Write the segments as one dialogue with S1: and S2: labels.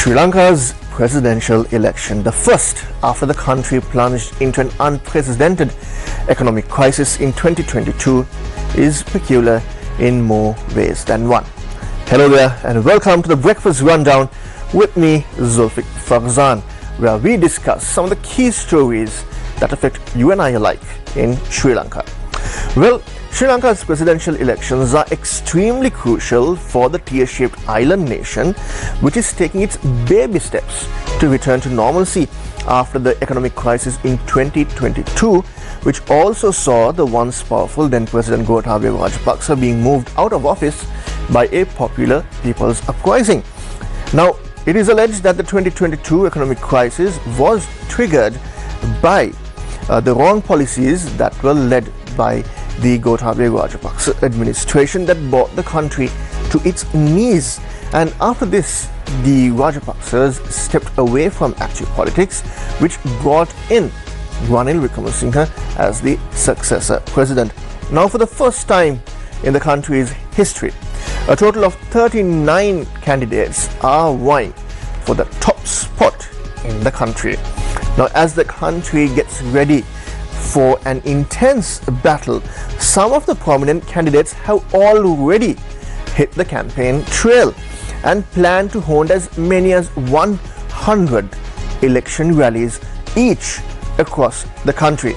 S1: Sri Lanka's presidential election, the first after the country plunged into an unprecedented economic crisis in 2022, is peculiar in more ways than one. Hello there and welcome to the Breakfast Rundown with me, Zulfick Farzan, where we discuss some of the key stories that affect you and I alike in Sri Lanka. Well, Sri Lanka's presidential elections are extremely crucial for the tear-shaped island nation, which is taking its baby steps to return to normalcy after the economic crisis in 2022, which also saw the once powerful then President Gotabaya Rajapaksa being moved out of office by a popular people's uprising. Now, it is alleged that the 2022 economic crisis was triggered by the wrong policies that were led by the Gotabaya Rajapaksa administration that brought the country to its knees. And after this, the Rajapaksas stepped away from active politics, which brought in Ranil Wickremesinghe as the successor president. Now, for the first time in the country's history, a total of 39 candidates are vying for the top spot in the country. Now, as the country gets ready for an intense battle, some of the prominent candidates have already hit the campaign trail and plan to hold as many as 100 election rallies each across the country.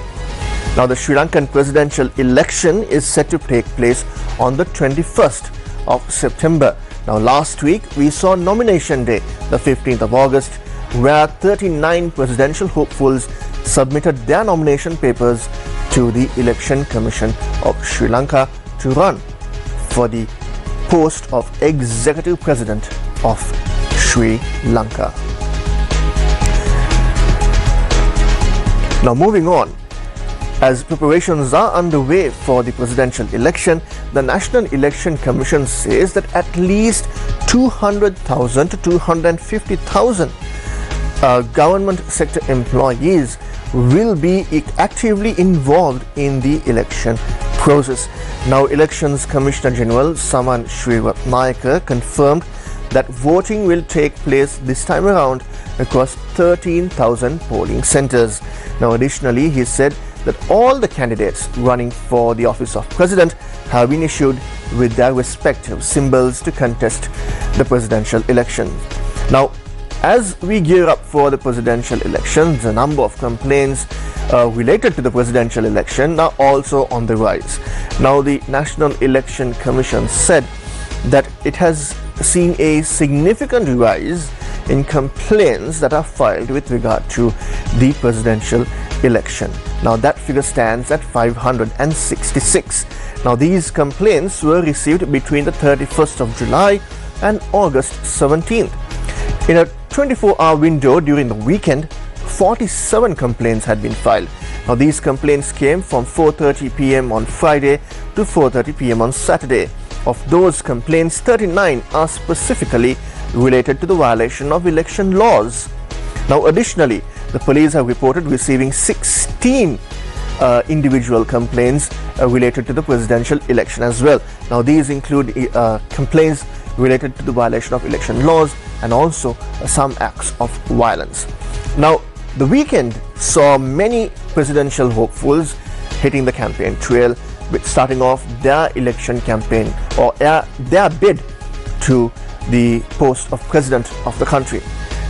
S1: Now, the Sri Lankan presidential election is set to take place on the 21st of September. Now, last week we saw nomination day, the 15th of August, where 39 presidential hopefuls submitted their nomination papers to the Election Commission of Sri Lanka to run for the post of Executive President of Sri Lanka. Now, moving on, as preparations are underway for the presidential election, the National Election Commission says that at least 200,000 to 250,000 government sector employees will be actively involved in the election process. Now, Elections Commissioner General Saman Sriratnayaka confirmed that voting will take place this time around across 13,000 polling centers. Now, additionally, he said that all the candidates running for the office of president have been issued with their respective symbols to contest the presidential election. Now, as we gear up for the presidential elections, the number of complaints related to the presidential election are also on the rise. Now, the National Election Commission said that it has seen a significant rise in complaints that are filed with regard to the presidential election. Now, that figure stands at 566. Now, these complaints were received between the 31st of July and August 17th. In a 24-hour window during the weekend, 47 complaints had been filed. Now, these complaints came from 4:30 p.m. on Friday to 4:30 p.m. on Saturday. Of those complaints, 39 are specifically related to the violation of election laws. Now, additionally, the police have reported receiving 16 individual complaints related to the presidential election as well. Now, these include complaints related to the violation of election laws and also some acts of violence. Now, the weekend saw many presidential hopefuls hitting the campaign trail, with starting off their election campaign or their bid to the post of president of the country.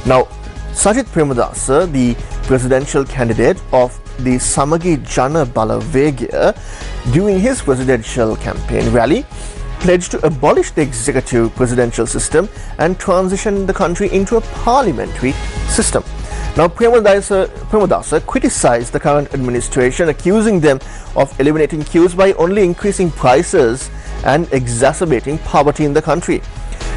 S1: Now, Sajith Premadasa, the presidential candidate of the Samagi Jana Bala Vegya, during his presidential campaign rally, pledged to abolish the executive presidential system and transition the country into a parliamentary system. Now, Premadasa criticized the current administration, accusing them of eliminating queues by only increasing prices and exacerbating poverty in the country.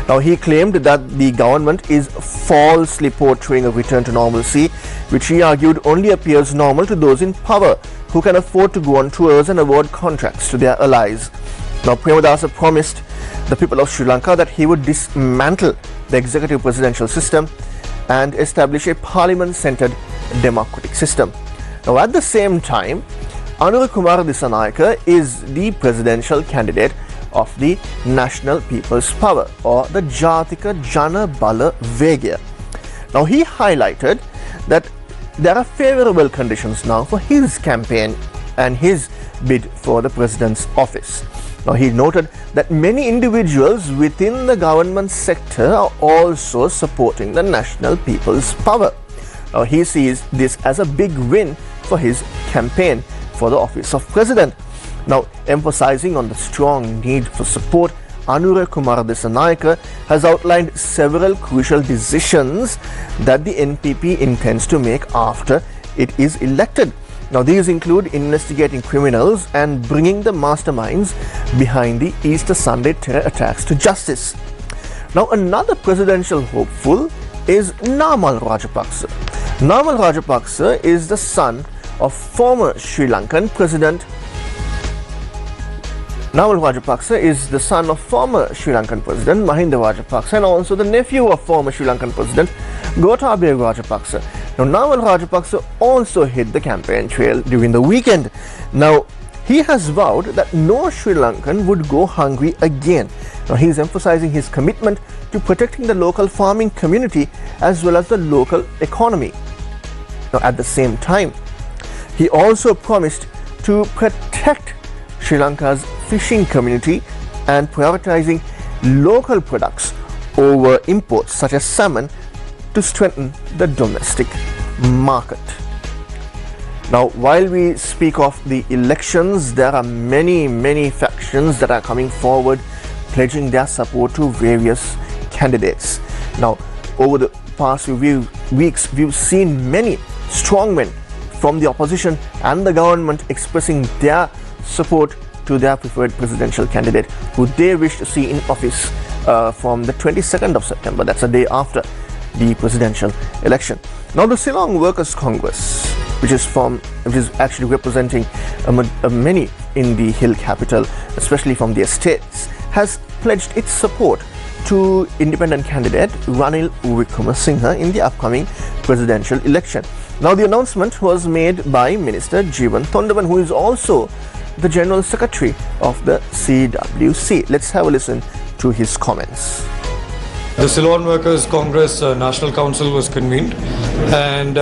S1: Now, he claimed that the government is falsely portraying a return to normalcy, which he argued only appears normal to those in power who can afford to go on tours and award contracts to their allies. Now, Premadasa promised the people of Sri Lanka that he would dismantle the executive presidential system and establish a parliament-centered democratic system. Now, at the same time, Anura Kumara Disanayake is the presidential candidate of the National People's Power, or the Jatika Jana Bala Vegya. Now, he highlighted that there are favorable conditions now for his campaign and his bid for the president's office. Now, he noted that many individuals within the government sector are also supporting the National People's Power. Now, he sees this as a big win for his campaign for the office of president. Now, emphasizing on the strong need for support, Anura Kumara Dissanayake has outlined several crucial decisions that the NPP intends to make after it is elected. Now, these include investigating criminals and bringing the masterminds behind the Easter Sunday terror attacks to justice. Now, another presidential hopeful is Namal Rajapaksa. Namal Rajapaksa is the son of former Sri Lankan President Namal Rajapaksa is the son of former Sri Lankan President Mahinda Rajapaksa and also the nephew of former Sri Lankan President Gotabaya Rajapaksa. Now, Namal Rajapaksa also hit the campaign trail during the weekend. Now, he has vowed that no Sri Lankan would go hungry again. Now, he is emphasizing his commitment to protecting the local farming community as well as the local economy. Now, at the same time, he also promised to protect Sri Lanka's fishing community and prioritizing local products over imports such as salmon to strengthen the domestic market. Now, while we speak of the elections, there are many factions that are coming forward pledging their support to various candidates. Now, over the past few weeks, we've seen many strongmen from the opposition and the government expressing their support to their preferred presidential candidate who they wish to see in office from the 22nd of September. That's a day after the presidential election. Now, the Ceylon Workers' Congress, which is actually representing many in the hill capital, especially from the estates, has pledged its support to independent candidate Ranil Wickremesinghe in the upcoming presidential election. Now, the announcement was made by Minister Jeevan Thondaman, who is also the General Secretary of the CWC. Let's have a listen to his comments.
S2: The Ceylon Workers Congress National Council was convened, and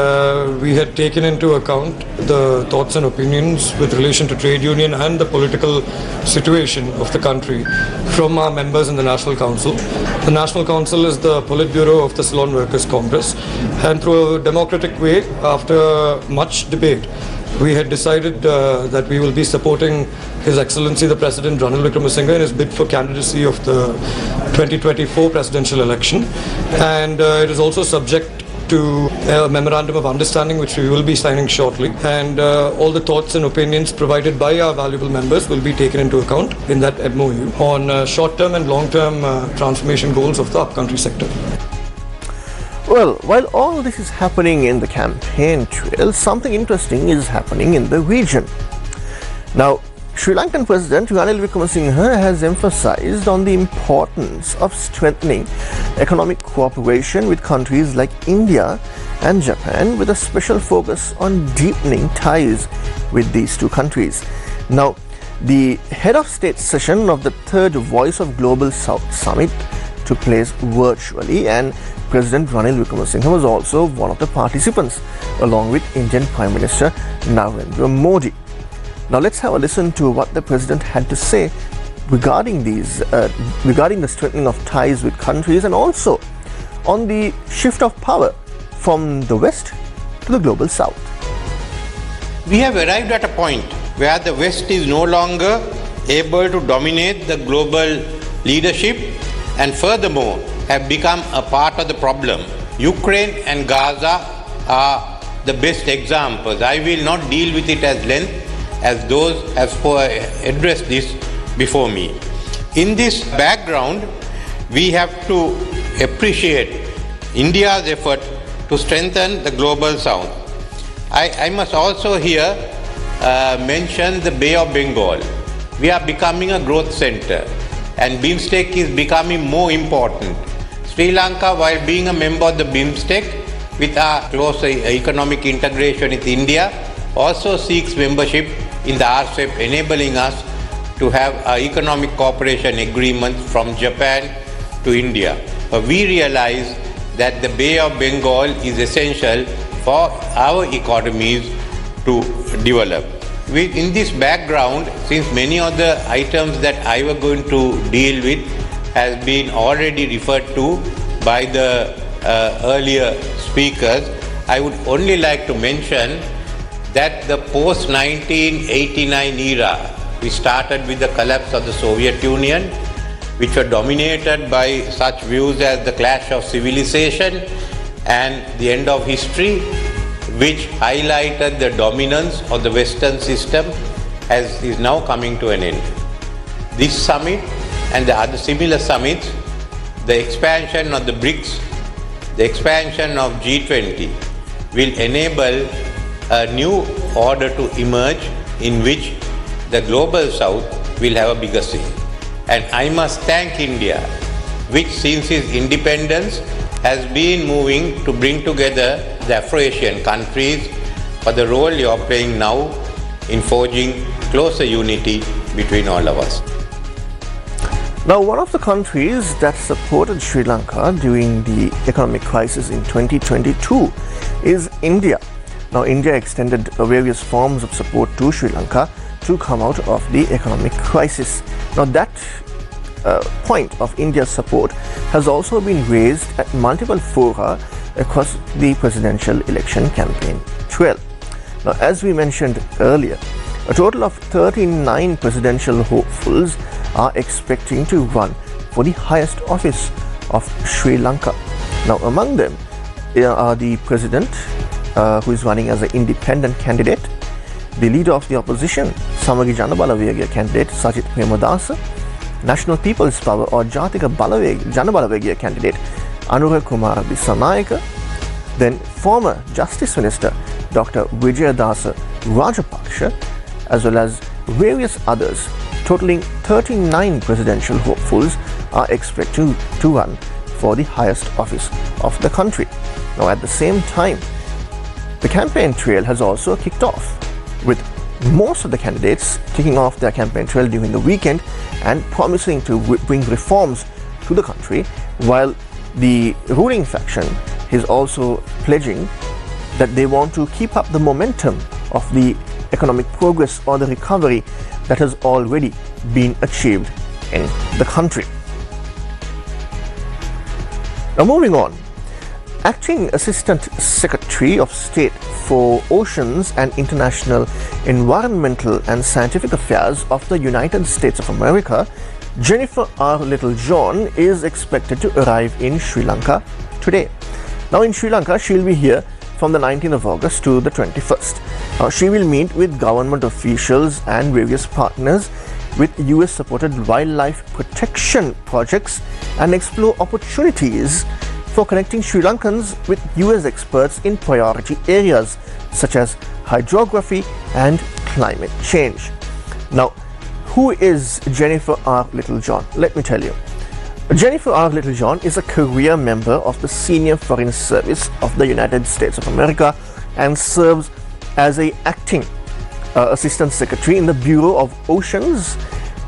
S2: we had taken into account the thoughts and opinions with relation to trade union and the political situation of the country from our members in the National Council. The National Council is the Politburo of the Ceylon Workers Congress, and through a democratic way, after much debate, we had decided that we will be supporting His Excellency the President Ranil Wickremesinghe in his bid for candidacy of the 2024 presidential election, and it is also subject to a memorandum of understanding which we will be signing shortly, and all the thoughts and opinions provided by our valuable members will be taken into account in that MOU on short-term and long-term transformation goals of the upcountry sector.
S1: Well, while all this is happening in the campaign trail, something interesting is happening in the region. Now, Sri Lankan President Ranil Wickremesinghe has emphasized on the importance of strengthening economic cooperation with countries like India and Japan, with a special focus on deepening ties with these two countries. Now, the head of state session of the third Voice of Global South Summit took place virtually, and President Ranil Wickremesinghe was also one of the participants, along with Indian Prime Minister Narendra Modi. Now, let's have a listen to what the president had to say regarding the strengthening of ties with countries, and also on the shift of power from the West to the global South.
S3: We have arrived at a point where the West is no longer able to dominate the global leadership, and furthermore have become a part of the problem. Ukraine and Gaza are the best examples. I will not deal with it at length as those have addressed this before me. In this background, we have to appreciate India's effort to strengthen the global South. I must also here mention the Bay of Bengal. We are becoming a growth center, and BIMSTEC is becoming more important. Sri Lanka, while being a member of the BIMSTEC with our close economic integration with India, also seeks membership in the RCEP, enabling us to have economic cooperation agreements from Japan to India. But we realize that the Bay of Bengal is essential for our economies to develop. In this background, since many of the items that I was going to deal with has been already referred to by the earlier speakers, I would only like to mention that the post-1989 era, we started with the collapse of the Soviet Union, which were dominated by such views as the clash of civilization and the end of history, which highlighted the dominance of the Western system as is now coming to an end. This summit and the other similar summits, the expansion of the BRICS, the expansion of G20 will enable a new order to emerge in which the global south will have a bigger say. And I must thank India, which since its independence has been moving to bring together the Afro-Asian countries for the role you are playing now in forging closer unity between all of us.
S1: Now, one of the countries that supported Sri Lanka during the economic crisis in 2022 is India. Now, India extended various forms of support to Sri Lanka to come out of the economic crisis. Now, that point of India's support has also been raised at multiple fora across the presidential election campaign trail. Now, as we mentioned earlier, a total of 39 presidential hopefuls are expecting to run for the highest office of Sri Lanka. Now, among them are the president, who is running as an independent candidate, the leader of the opposition, Samagi Janabalawegaya candidate Sajith Premadasa, National People's Power or Jatika Janabalawegaya candidate Anura Kumar Dissanayaka, then former Justice Minister Dr. Vijayadasa Rajapaksa, as well as various others. Totaling 39 presidential hopefuls are expected to run for the highest office of the country. Now, at the same time, the campaign trail has also kicked off, with most of the candidates kicking off their campaign trail during the weekend and promising to bring reforms to the country, while the ruling faction is also pledging that they want to keep up the momentum of the economic progress or the recovery that has already been achieved in the country. Now, moving on. Acting Assistant Secretary of State for Oceans and International Environmental and Scientific Affairs of the United States of America, Jennifer R. Littlejohn, is expected to arrive in Sri Lanka today. Now, in Sri Lanka, she'll be here from the 19th of August to the 21st. She will meet with government officials and various partners with US-supported wildlife protection projects and explore opportunities for connecting Sri Lankans with US experts in priority areas such as hydrography and climate change. Now, who is Jennifer R. Littlejohn? Let me tell you. Jennifer R. Littlejohn is a career member of the Senior Foreign Service of the United States of America and serves as an acting Assistant Secretary in the Bureau of Oceans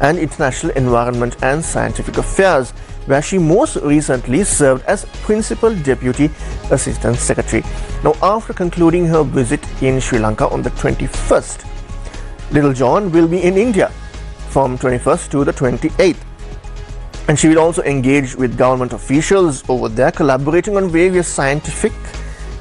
S1: and International Environment and Scientific Affairs, where she most recently served as Principal Deputy Assistant Secretary. Now, after concluding her visit in Sri Lanka on the 21st, Littlejohn will be in India from 21st to the 28th. And she will also engage with government officials over there, collaborating on various scientific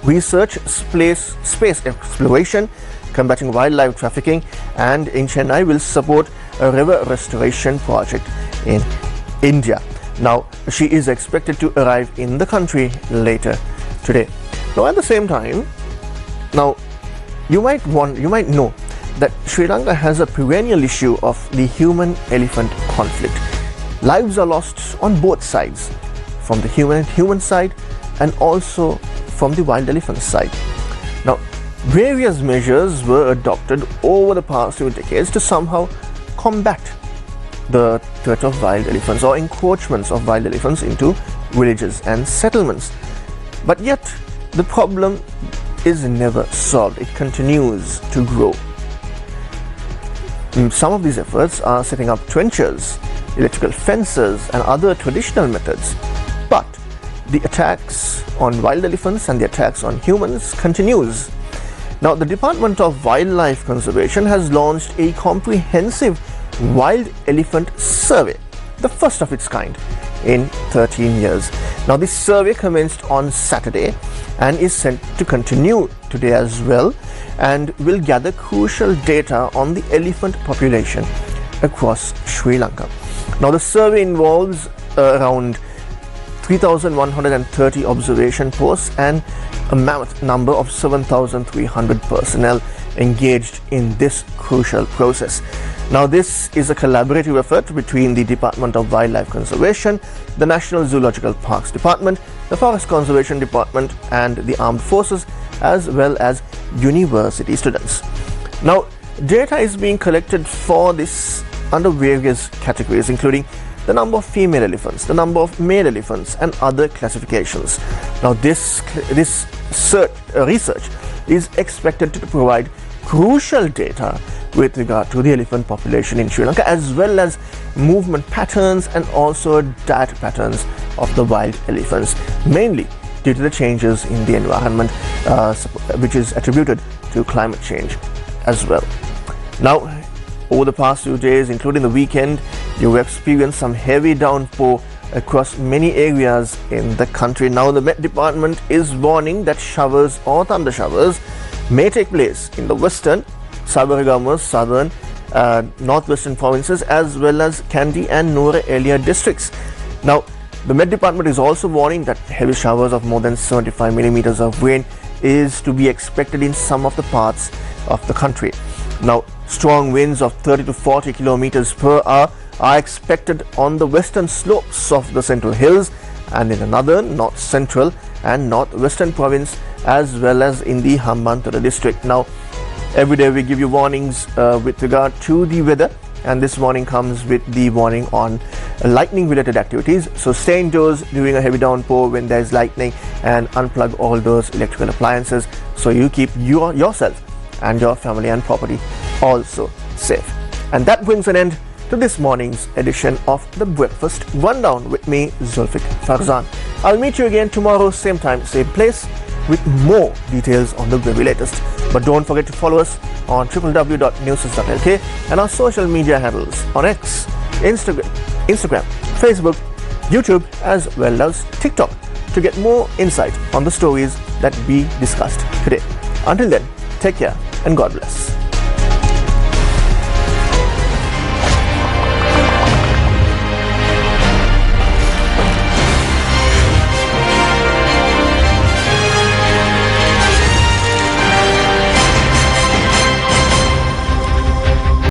S1: research, space exploration, combating wildlife trafficking, and in Chennai will support a river restoration project in India. Now, she is expected to arrive in the country later today. Now, at the same time, now you might know that Sri Lanka has a perennial issue of the human-elephant conflict. Lives are lost on both sides, from the human side and also from the wild elephant side. Now, various measures were adopted over the past few decades to somehow combat the threat of wild elephants or encroachments of wild elephants into villages and settlements. But yet, the problem is never solved. It continues to grow. Some of these efforts are setting up trenches, electrical fences, and other traditional methods. But the attacks on wild elephants and the attacks on humans continues. Now, the Department of Wildlife Conservation has launched a comprehensive wild elephant survey, the first of its kind in 13 years. Now, this survey commenced on Saturday and is set to continue today as well, and will gather crucial data on the elephant population across Sri Lanka. Now, the survey involves around 3,130 observation posts and a mammoth number of 7,300 personnel engaged in this crucial process. Now, this is a collaborative effort between the Department of Wildlife Conservation, the National Zoological Parks Department, the Forest Conservation Department, and the Armed Forces, as well as university students. Now, data is being collected for this under various categories, including the number of female elephants, the number of male elephants, and other classifications. Now, this research is expected to provide crucial data with regard to the elephant population in Sri Lanka, as well as movement patterns and also diet patterns of the wild elephants, mainly due to the changes in the environment, which is attributed to climate change as well. Now, over the past few days, including the weekend, you experienced some heavy downpour across many areas in the country. Now, the Met Department is warning that showers or thunder showers may take place in the western, Sabaragamu's southern, northwestern provinces, as well as Kandy and Nora Elia districts. Now, the Met Department is also warning that heavy showers of more than 75 millimeters of rain is to be expected in some of the parts of the country. Now, strong winds of 30 to 40 kilometers per hour are expected on the western slopes of the Central Hills and in the northern, north central and northwestern province, as well as in the Hambantota district. Now, every day we give you warnings with regard to the weather, and this warning comes with the warning on lightning related activities. So stay indoors during a heavy downpour when there is lightning, and unplug all those electrical appliances so you keep yourself and your family and property also safe. And that brings an end to this morning's edition of the Breakfast Rundown with me, Zulfick Farzan. I'll meet you again tomorrow, same time, same place, with more details on the very latest. But don't forget to follow us on www.newsfirst.lk and our social media handles on X, Instagram, Facebook, YouTube, as well as TikTok to get more insight on the stories that we discussed today. Until then, take care and God bless.